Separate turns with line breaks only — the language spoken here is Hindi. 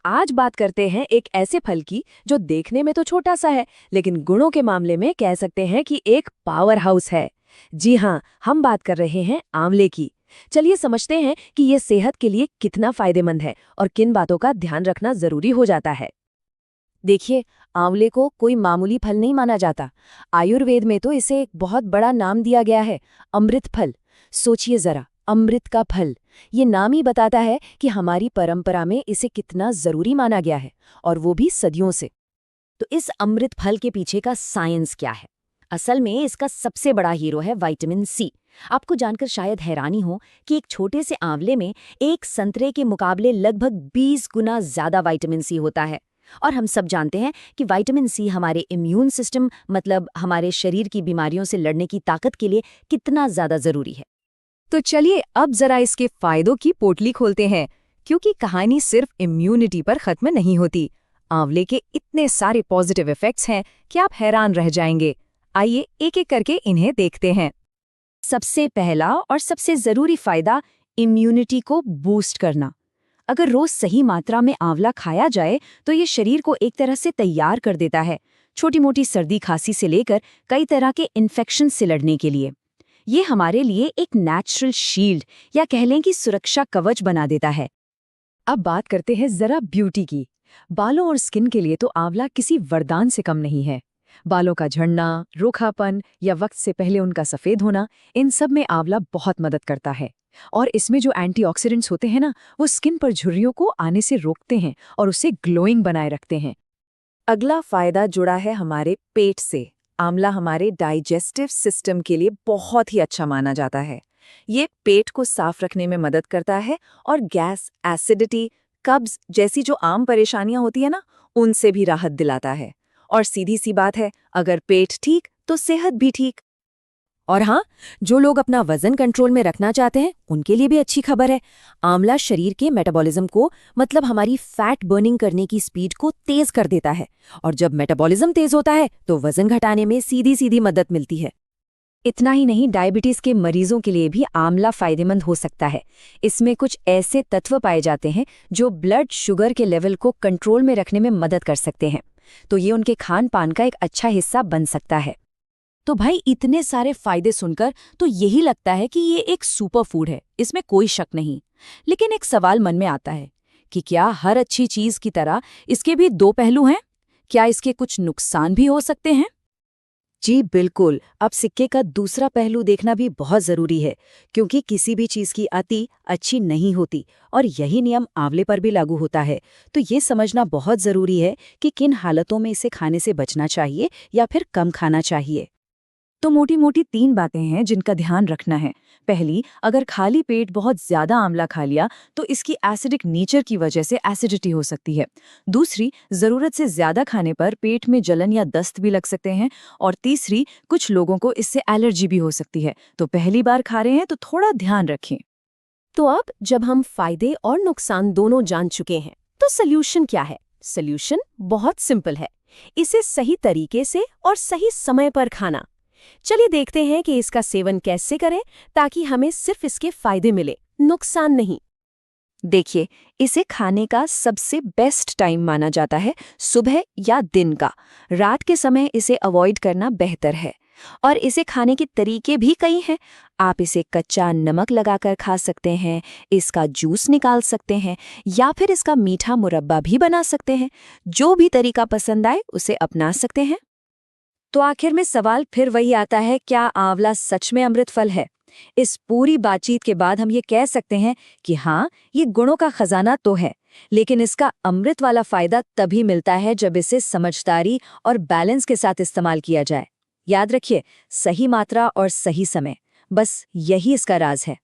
आज बात करते हैं एक ऐसे फल की जो देखने में तो छोटा सा है, लेकिन गुणों के मामले में कह सकते हैं कि एक पावर हाउस है। जी हाँ, हम बात कर रहे हैं आंवले की। चलिए समझते हैं कि ये सेहत के लिए कितना फायदेमंद है और किन बातों का ध्यान रखना जरूरी हो जाता है। देखिए, आंवले को कोई मामूली फल नहीं माना जाता। आयुर्वेद में तो इसे एक बहुत बड़ा नाम दिया गया है, अमृत फल। सोचिए जरा, अमृत का फल, ये नाम ही बताता है कि हमारी परंपरा में इसे कितना जरूरी माना गया है, और वो भी सदियों से। तो इस अमृत फल के पीछे का साइंस क्या है? असल में इसका सबसे बड़ा हीरो है विटामिन सी। आपको जानकर शायद हैरानी हो कि एक छोटे से आंवले में एक संतरे के मुकाबले लगभग 20 गुना ज्यादा विटामिन सी होता है। और हम सब जानते हैं कि विटामिन सी हमारे इम्यून सिस्टम, मतलब हमारे शरीर की बीमारियों से लड़ने की ताकत के लिए कितना ज्यादा जरूरी है। तो चलिए अब जरा इसके फायदों की पोटली खोलते हैं, क्योंकि कहानी सिर्फ इम्यूनिटी पर खत्म नहीं होती। आंवले के इतने सारे पॉजिटिव इफेक्ट्स हैं कि आप हैरान रह जाएंगे। आइए एक एक करके इन्हें देखते हैं। सबसे पहला और सबसे जरूरी फायदा, इम्यूनिटी को बूस्ट करना। अगर रोज सही मात्रा में आंवला खाया जाए तो ये शरीर को एक तरह से तैयार कर देता है, छोटी मोटी सर्दी खांसी से लेकर कई तरह के इन्फेक्शन से लड़ने के लिए। ये हमारे लिए एक नेचुरल शील्ड या कह लें कि सुरक्षा कवच बना देता है। अब बात करते हैं जरा ब्यूटी की। बालों और स्किन के लिए तो आंवला किसी वरदान से कम नहीं है। बालों का झड़ना, रूखापन या वक्त से पहले उनका सफेद होना, इन सब में आंवला बहुत मदद करता है। और इसमें जो एंटीऑक्सीडेंट्स होते हैं ना, वो स्किन पर झुर्रियों को आने से रोकते हैं और उसे ग्लोइंग बनाए रखते हैं। अगला फायदा जुड़ा है हमारे पेट से। आंवला हमारे डाइजेस्टिव सिस्टम के लिए बहुत ही अच्छा माना जाता है। ये पेट को साफ रखने में मदद करता है और गैस, एसिडिटी, कब्ज जैसी जो आम परेशानियां होती है ना, उनसे भी राहत दिलाता है। और सीधी सी बात है, अगर पेट ठीक तो सेहत भी ठीक। और हाँ, जो लोग अपना वजन कंट्रोल में रखना चाहते हैं, उनके लिए भी अच्छी खबर है। आंवला शरीर के मेटाबॉलिज्म को, मतलब हमारी फैट बर्निंग करने की स्पीड को तेज कर देता है। और जब मेटाबॉलिज्म तेज होता है तो वजन घटाने में सीधी सीधी मदद मिलती है। इतना ही नहीं, डायबिटीज के मरीजों के लिए भी आंवला फायदेमंद हो सकता है। इसमें कुछ ऐसे तत्व पाए जाते हैं जो ब्लड शुगर के लेवल को कंट्रोल में रखने में मदद कर सकते हैं। तो ये उनके खान पान का एक अच्छा हिस्सा बन सकता है। तो भाई, इतने सारे फायदे सुनकर तो यही लगता है कि ये एक सुपर फूड है, इसमें कोई शक नहीं। लेकिन एक सवाल मन में आता है कि क्या हर अच्छी चीज की तरह इसके भी दो पहलू हैं? क्या इसके कुछ नुकसान भी हो सकते हैं? जी बिल्कुल, अब सिक्के का दूसरा पहलू देखना भी बहुत जरूरी है, क्योंकि किसी भी चीज की अति अच्छी नहीं होती, और यही नियम आंवले पर भी लागू होता है। तो ये समझना बहुत जरूरी है कि किन हालतों में इसे खाने से बचना चाहिए या फिर कम खाना चाहिए। तो मोटी मोटी 3 बातें हैं जिनका ध्यान रखना है। पहली, अगर खाली पेट बहुत ज्यादा आंवला खा लिया तो इसकी एसिडिक नेचर की वजह से एसिडिटी हो सकती है। दूसरी, जरूरत से ज्यादा खाने पर पेट में जलन या दस्त भी लग सकते हैं। और तीसरी, कुछ लोगों को इससे एलर्जी भी हो सकती है। तो पहली बार खा रहे हैं तो थोड़ा ध्यान रखें। तो अब जब हम फायदे और नुकसान दोनों जान चुके हैं, तो सोल्यूशन क्या है? सोल्यूशन बहुत सिंपल है, इसे सही तरीके से और सही समय पर खाना। चलिए देखते हैं कि इसका सेवन कैसे करें ताकि हमें सिर्फ इसके फायदे मिले, नुकसान नहीं। देखिए, इसे खाने का सबसे बेस्ट टाइम माना जाता है सुबह या दिन का। रात के समय इसे अवॉइड करना बेहतर है। और इसे खाने के तरीके भी कई हैं। आप इसे कच्चा नमक लगाकर खा सकते हैं, इसका जूस निकाल सकते हैं, या फिर इसका मीठा मुरब्बा भी बना सकते हैं। जो भी तरीका पसंद आए उसे अपना सकते हैं। तो आखिर में सवाल फिर वही आता है, क्या आंवला सच में अमृत फल है? इस पूरी बातचीत के बाद हम ये कह सकते हैं कि हाँ, ये गुणों का खजाना तो है, लेकिन इसका अमृत वाला फायदा तभी मिलता है जब इसे समझदारी और बैलेंस के साथ इस्तेमाल किया जाए। याद रखिए, सही मात्रा और सही समय, बस यही इसका राज है।